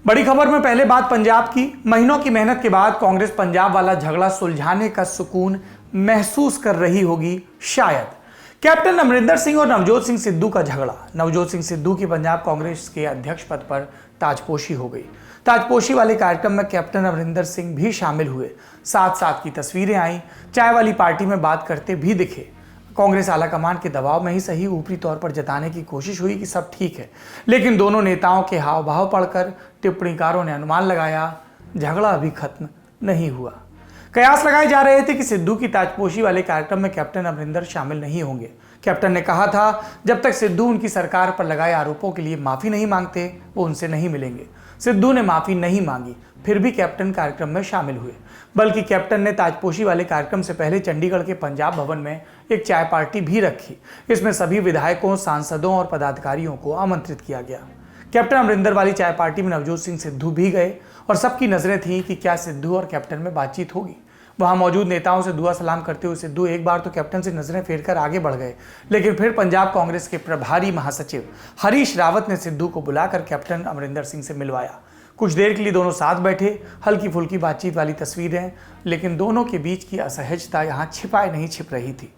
बड़ी खबर में पहले बात पंजाब की। महीनों की मेहनत के बाद कांग्रेस पंजाब वाला झगड़ा सुलझाने का सुकून महसूस कर रही होगी शायद। कैप्टन अमरिंदर सिंह और नवजोत सिंह सिद्धू का झगड़ा। नवजोत सिंह सिद्धू की पंजाब कांग्रेस के अध्यक्ष पद पर ताजपोशी हो गई। ताजपोशी वाले कार्यक्रम में कैप्टन अमरिंदर सिंह भी शामिल हुए। साथ साथ की तस्वीरें आई। चाय वाली पार्टी में बात करते भी दिखे। कांग्रेस आलाकमान के दबाव में ही सही ऊपरी तौर पर जताने की कोशिश हुई कि सब ठीक है, लेकिन दोनों नेताओं के हाव भाव पढ़कर टिप्पणीकारों ने अनुमान लगाया झगड़ा अभी खत्म नहीं हुआ। कयास लगाए जा रहे थे कि सिद्धू की ताजपोशी वाले कार्यक्रम में कैप्टन अमरिंदर शामिल नहीं होंगे। कैप्टन ने कहा था जब तक सिद्धू उनकी सरकार पर लगाए आरोपों के लिए माफी नहीं मांगते वो उनसे नहीं मिलेंगे। सिद्धू ने माफी नहीं मांगी, फिर भी कैप्टन कार्यक्रम में शामिल हुए। बल्कि कैप्टन ने ताजपोशी वाले कार्यक्रम से पहले चंडीगढ़ के पंजाब भवन में एक चाय पार्टी भी रखी। इसमें सभी विधायकों, सांसदों और पदाधिकारियों को आमंत्रित किया गया। कैप्टन अमरिंदर वाली चाय पार्टी में नवजोत सिंह सिद्धू भी गए और सबकी नजरें थीं कि क्या सिद्धू और कैप्टन में बातचीत होगी। वहां मौजूद नेताओं से दुआ सलाम करते हुए सिद्धू एक बार तो कैप्टन से नजरें फेरकर आगे बढ़ गए, लेकिन फिर पंजाब कांग्रेस के प्रभारी महासचिव हरीश रावत ने सिद्धू को बुलाकर कैप्टन अमरिंदर सिंह से मिलवाया। कुछ देर के लिए दोनों साथ बैठे, हल्की फुल्की बातचीत वाली तस्वीरें, लेकिन दोनों के बीच की असहजता यहाँ छिपाए नहीं छिप रही थी।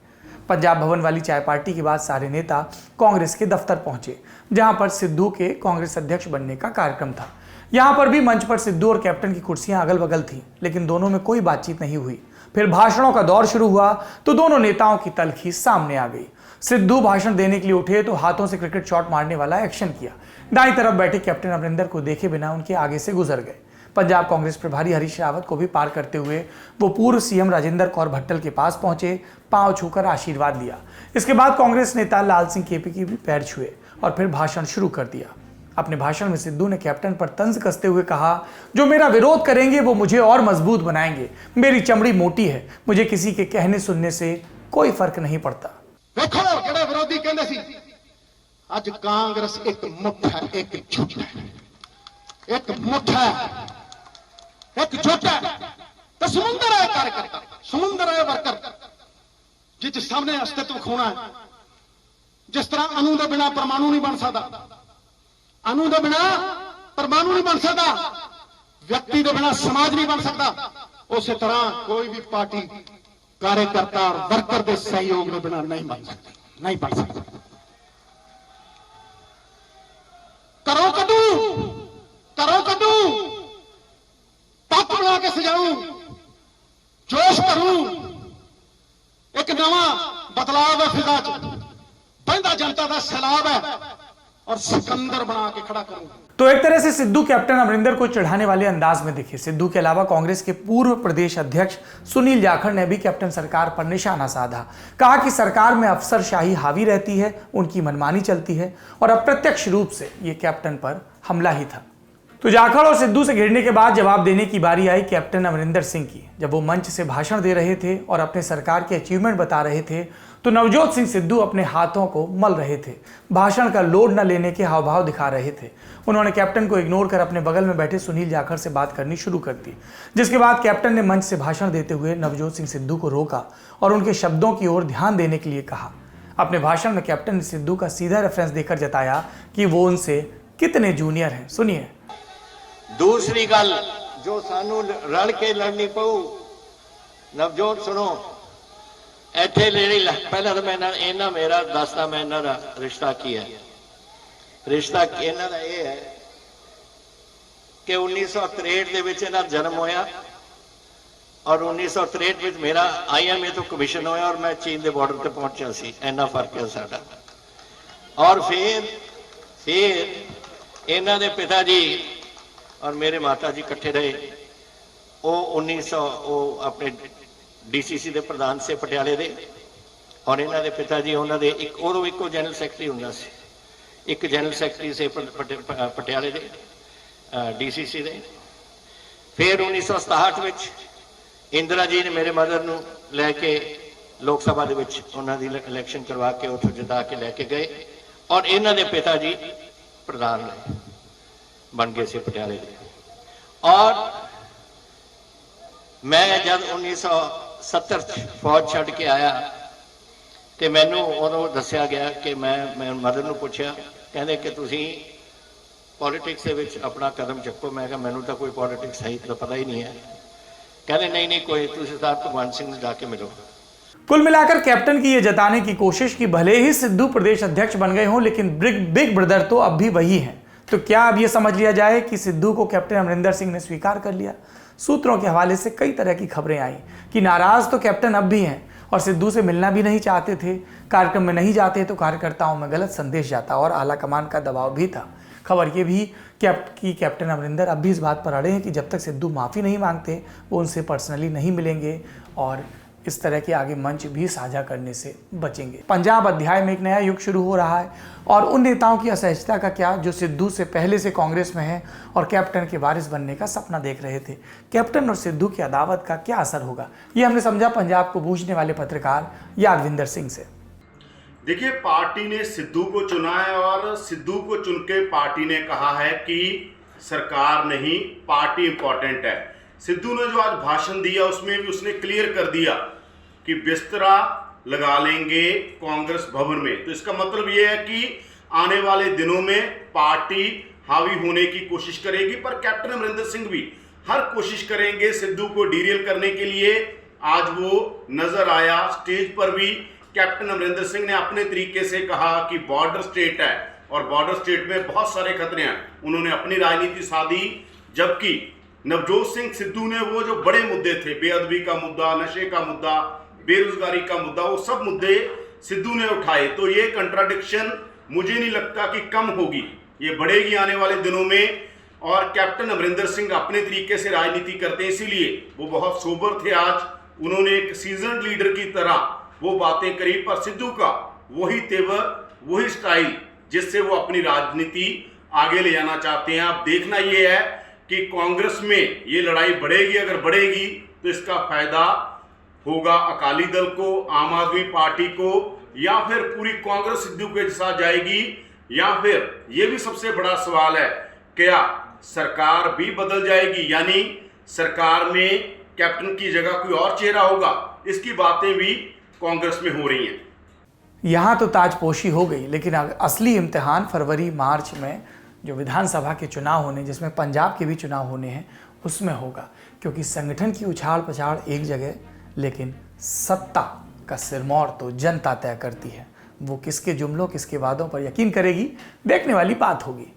पंजाब भवन वाली चाय पार्टी के बाद सारे नेता कांग्रेस के दफ्तर पहुंचे, जहां पर सिद्धू के कांग्रेस अध्यक्ष बनने का कार्यक्रम था। यहां पर भी मंच पर सिद्धू और कैप्टन की कुर्सियां अगल बगल थीं, लेकिन दोनों में कोई बातचीत नहीं हुई। फिर भाषणों का दौर शुरू हुआ तो दोनों नेताओं की तलखी सामने आ गई। सिद्धू भाषण देने के लिए उठे तो हाथों से क्रिकेट शॉट मारने वाला एक्शन किया। दाईं तरफ बैठे कैप्टन अमरिंदर को देखे बिना उनके आगे से गुजर गए। पंजाब कांग्रेस प्रभारी हरीश रावत को भी पार करते हुए वो पूर्व सीएम राजेंद्र कौर भट्टल के पास पहुंचे, पांव छूकर आशीर्वाद लिया। इसके बाद कांग्रेस नेता लाल सिंह केपी की भी पैर छुए और फिर भाषण शुरू कर दिया। अपने भाषण में सिद्धू ने कैप्टन पर तंज कसते हुए कहा, जो मेरा विरोध करेंगे वो मुझे और मजबूत बनाएंगे। मेरी चमड़ी मोटी है, मुझे किसी के कहने सुनने से कोई फर्क नहीं पड़ता। देखो जेड़ा विरोधी कहंदे सी आज कांग्रेस एक मुठ है, एक झुट है, एक मुठ है, एक झुट है। तो समुंदर है कार्यकर्ता, समुंदर है वर्कर, जिस सामने अस्तित्व खोना है। जिस तरह अणु के बिना परमाणु नहीं बन सकता, अणु के बिना परमाणु नहीं बन सकता, व्यक्ति के बिना समाज नहीं बन सकता, उस तरह कोई भी पार्टी कार्यकर्ता और वर्कर के सहयोग के बिना नहीं बन सकती, नहीं बन सकती। करो कदू पक बना के सजाऊं, जोश भरूं, एक नवा बदलाव है फिजा च, बंदा जनता का सैलाब है और सिकंदर बना के खड़ा करूं। तो एक तरह से सिद्धू कैप्टन अमरिंदर को चढ़ाने वाले अंदाज में दिखे। सिद्धू के अलावा कांग्रेस के पूर्व प्रदेश अध्यक्ष सुनील जाखड़ ने भी कैप्टन सरकार पर निशाना साधा। कहा कि सरकार में अफसरशाही हावी रहती है, उनकी मनमानी चलती है और अप्रत्यक्ष रूप से ये कैप्टन पर हमला ही था। तो जाखड़ और सिद्धू से घिरने के बाद जवाब देने की बारी आई कैप्टन अमरिंदर सिंह की। जब वो मंच से भाषण दे रहे थे और अपने सरकार के अचीवमेंट बता रहे थे तो नवजोत सिंह सिद्धू अपने हाथों को मल रहे थे। भाषण का लोड न लेने के हाव भाव दिखा रहे थे। उन्होंने कैप्टन को इग्नोर कर अपने बगल में बैठे सुनील जाखड़ से बात करनी शुरू कर दी, जिसके बाद कैप्टन ने मंच से भाषण देते हुए नवजोत सिंह सिद्धू को रोका और उनके शब्दों की ओर ध्यान देने के लिए कहा। अपने भाषण में कैप्टन ने सिद्धू का सीधा रेफरेंस देकर जताया कि वो उनसे कितने जूनियर हैं। सुनिए। दूसरी गल जो सानू रल के लड़नी पऊ, नवजोत सुनो, इत्थे लेनी पहला तो मैं इन्हां मेरा दसदा मैं इन्हां दा रिश्ता की है। रिश्ता इन्हां दा ये है कि 1963 दे विच इन्हां दा जन्म होया और 1963 विच मेरा IMA तो कमीशन होया और मैं चीन के बॉर्डर पर पहुंचा सी। इन्ना फर्क है साडा। और फिर इन्हां दे पिताजी और मेरे माता जी इकट्ठे रहे। वो 1900 अपने DCC के प्रधान से पटियाले दे और इन्हों के पिताजी उन्होंने एक उदों एको जनरल सैकटरी होंदा सी, एक जनरल सैकटरी से पटियाले दे DCC दे। फिर 1967 में इंदिरा जी ने मेरे मदर नूं लैके लोक सभा दे विच उन्हां दी इलैक्शन करवा के उत्थों जिता के लैके गए और इन्हों के पिताजी प्रधान रहे, बन गए से पटियाले दे। और मैं जब 1970 फौज छड़ के आया तो मैनू उदों दसिया गया कि मैं मदर नूं पुछया, कहंदे कि तुसीं पॉलिटिक्स ਦੇ ਵਿੱਚ ਆਪਣਾ ਕਦਮ ਚੱਕੋ। ਮੈਂ ਕਿਹਾ ਮੈਨੂੰ ਤਾਂ ਕੋਈ ਪੋਲਿਟਿਕਸ ਹੈ ਤਾਂ ਪਤਾ ਹੀ नहीं है। कहने नहीं नहीं कोई तुम सरदार भगवंत सिंह से जाके मिलो। कुल मिलाकर कैप्टन की ये जताने की कोशिश कि भले ही सिद्धू प्रदेश अध्यक्ष बन गए हों लेकिन बिग ब्रदर तो अब भी वही हैं। तो क्या अब ये समझ लिया जाए कि सिद्धू को कैप्टन अमरिंदर सिंह ने स्वीकार कर लिया? सूत्रों के हवाले से कई तरह की खबरें आई कि नाराज तो कैप्टन अब भी हैं और सिद्धू से मिलना भी नहीं चाहते थे। कार्यक्रम में नहीं जाते तो कार्यकर्ताओं में गलत संदेश जाता और आला कमान का दबाव भी था। खबर ये भी कि कैप्टन अमरिंदर अब भी इस बात पर अड़े हैं कि जब तक सिद्धू माफ़ी नहीं मांगते वो उनसे पर्सनली नहीं मिलेंगे और इस तरह के आगे मंच भी साझा करने से बचेंगे। पंजाब अध्याय में एक नया युग शुरू हो रहा है और उन नेताओं की असहजता का क्या जो सिद्धू से पहले से कांग्रेस में हैं और कैप्टन के वारिस बनने का सपना देख रहे थे। कैप्टन और सिद्धू की अदावत का क्या असर होगा, ये हमने समझा पंजाब को बूझने वाले पत्रकार यादविंदर सिंह से। देखिए, पार्टी ने सिद्धू को चुना है और सिद्धू को चुन के पार्टी ने कहा है कि सरकार नहीं, पार्टी इंपॉर्टेंट है। सिद्धू ने जो आज भाषण दिया उसमें भी उसने क्लियर कर दिया कि बिस्तरा लगा लेंगे कांग्रेस भवन में। तो इसका मतलब ये है कि आने वाले दिनों में पार्टी हावी होने की कोशिश करेगी, पर कैप्टन अमरिंदर सिंह भी हर कोशिश करेंगे सिद्धू को डीरेल करने के लिए। आज वो नजर आया स्टेज पर भी। कैप्टन अमरिंदर सिंह ने अपने तरीके से कहा कि बॉर्डर स्टेट है और बॉर्डर स्टेट में बहुत सारे खतरे हैं। उन्होंने अपनी राजनीति साधी, जबकि नवजोत सिंह सिद्धू ने वो जो बड़े मुद्दे थे, बेअदबी का मुद्दा, नशे का मुद्दा, बेरोजगारी का मुद्दा, वो सब मुद्दे सिद्धू ने उठाए। तो ये कंट्राडिक्शन मुझे नहीं लगता कि कम होगी, ये बढ़ेगी आने वाले दिनों में। और कैप्टन अमरिंदर सिंह अपने तरीके से राजनीति करते हैं, इसीलिए वो बहुत सोबर थे। आज उन्होंने एक सीजन्ड लीडर की तरह वो बातें करी, पर सिद्धू का वही तेवर, वही स्टाइल जिससे वो अपनी राजनीति आगे ले जाना चाहते हैं। अब देखना ये है कि कांग्रेस में ये लड़ाई बढ़ेगी। अगर बढ़ेगी तो इसका फायदा होगा अकाली दल को, आम आदमी पार्टी को, या फिर पूरी कांग्रेस सिद्धू के साथ जाएगी, या फिर ये भी सबसे बड़ा सवाल है क्या सरकार भी बदल जाएगी, यानी सरकार में कैप्टन की जगह कोई और चेहरा होगा। इसकी बातें भी कांग्रेस में हो रही हैं। यहाँ तो ताजपोशी हो गई, लेकिन असली इम्तिहान फरवरी मार्च में जो विधानसभा के चुनाव होने, जिसमें पंजाब के भी चुनाव होने हैं, उसमें होगा। क्योंकि संगठन की उछाल पछाड़ एक जगह, लेकिन सत्ता का सिरमौर तो जनता तय करती है। वो किसके जुमलों, किसके वादों पर यकीन करेगी, देखने वाली बात होगी।